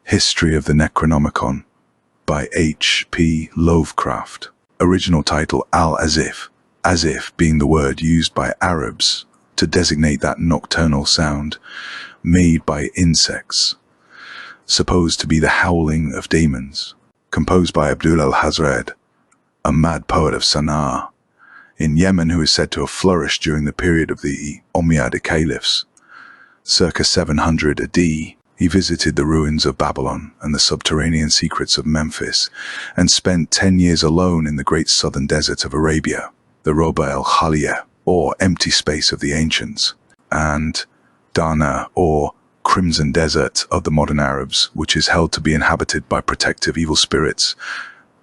History of the Necronomicon by H.P. Lovecraft. Original title Al-Azif, Azif being the word used by Arabs to designate that nocturnal sound made by insects, supposed to be the howling of demons. Composed by Abdul al-Hazred, a mad poet of Sana'a, in Yemen, who is said to have flourished during the period of the Umayyad caliphs. Circa 700 AD, he visited the ruins of Babylon and the subterranean secrets of Memphis, and spent 10 years alone in the great southern desert of Arabia, the Roba el-Khaliya, or empty space of the ancients, and Dana, or Crimson Desert of the modern Arabs, which is held to be inhabited by protective evil spirits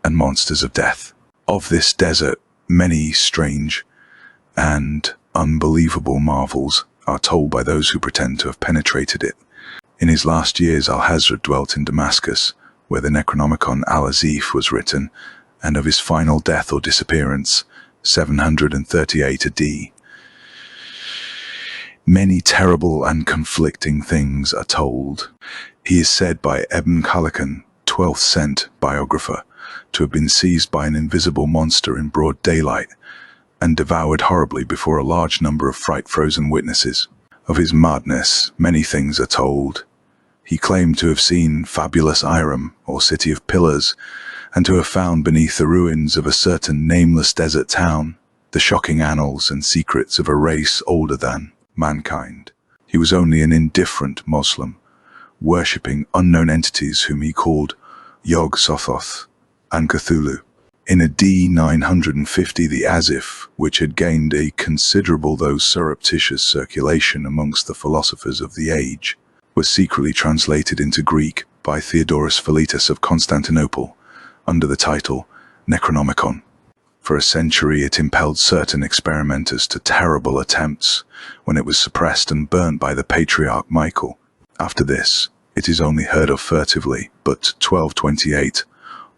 and monsters of death. Of this desert, many strange and unbelievable marvels are told by those who pretend to have penetrated it. In his last years, Al-Hazred dwelt in Damascus, where the Necronomicon Al-Azif was written, and of his final death or disappearance, 738 AD. Many terrible and conflicting things are told. He is said by Ibn Khaldun, 12th cent biographer, to have been seized by an invisible monster in broad daylight and devoured horribly before a large number of fright-frozen witnesses. Of his madness, many things are told. He claimed to have seen fabulous Iram, or city of pillars, and to have found beneath the ruins of a certain nameless desert town the shocking annals and secrets of a race older than mankind. He was only an indifferent Muslim, worshipping unknown entities whom he called Yog-Sothoth and Cthulhu. In AD 950, the Azif, which had gained a considerable though surreptitious circulation amongst the philosophers of the age, was secretly translated into Greek by Theodorus Philetus of Constantinople under the title Necronomicon. For a century it impelled certain experimenters to terrible attempts, when it was suppressed and burnt by the Patriarch Michael. After this, it is only heard of furtively, but 1228,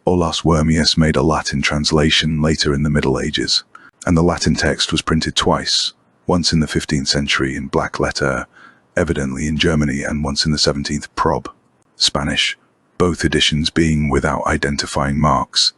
Olaus Wormius made a Latin translation later in the Middle Ages, and the Latin text was printed twice, once in the 15th century in black letter, evidently in Germany, and once in the 17th prob, Spanish, both editions being without identifying marks,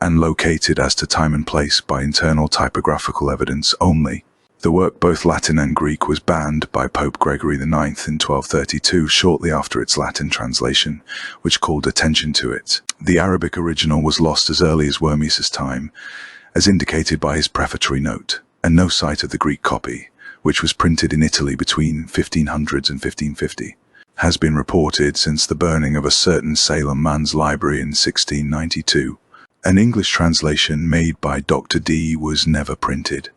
and located as to time and place by internal typographical evidence only. The work, both Latin and Greek, was banned by Pope Gregory IX in 1232, shortly after its Latin translation, which called attention to it. The Arabic original was lost as early as Wormius's time, as indicated by his prefatory note, and no sight of the Greek copy, which was printed in Italy between 1500s and 1550, has been reported since the burning of a certain Salem man's library in 1692. An English translation made by Dr. D was never printed,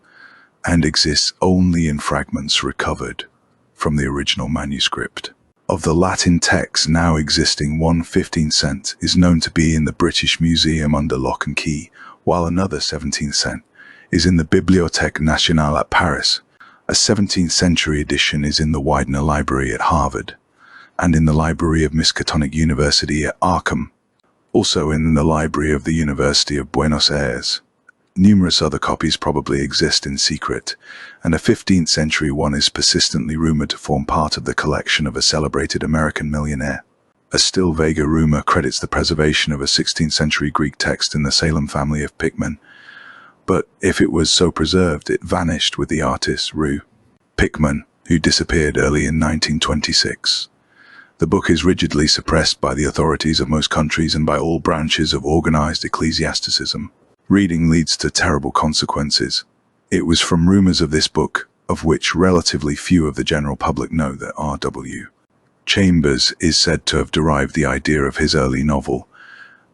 and exists only in fragments recovered from the original manuscript. Of the Latin text now existing, one 15th cent is known to be in the British Museum under lock and key, while another 17th cent is in the Bibliothèque Nationale at Paris. A 17th century edition is in the Widener Library at Harvard, and in the Library of Miskatonic University at Arkham, also in the Library of the University of Buenos Aires. Numerous other copies probably exist in secret, and a 15th century one is persistently rumored to form part of the collection of a celebrated American millionaire. A still vaguer rumor credits the preservation of a 16th century Greek text in the Salem family of Pickman, but if it was so preserved, it vanished with the artist Rue Pickman, who disappeared early in 1926. The book is rigidly suppressed by the authorities of most countries and by all branches of organized ecclesiasticism. Reading leads to terrible consequences. It was from rumors of this book, of which relatively few of the general public know, that R.W. Chambers is said to have derived the idea of his early novel,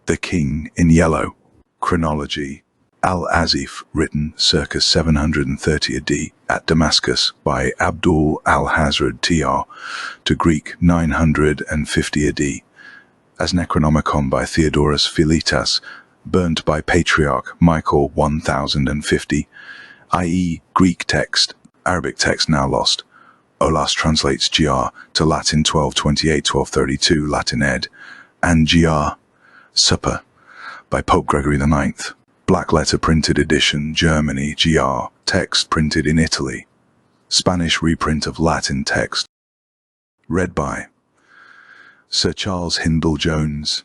The King in Yellow. Chronology: Al-Azif, written circa 730 AD at Damascus by Abdul al-Hazred Tr. to Greek 950 AD, as Necronomicon by Theodorus Philetas, burnt by Patriarch Michael 1050, i.e. Greek text, Arabic text now lost. Olaus translates GR to Latin 1228-1232, Latin ed., and GR, Supper, by Pope Gregory IX. Black letter printed edition, Germany, GR, text printed in Italy. Spanish reprint of Latin text. Read by Sir Charles Hindle Jones.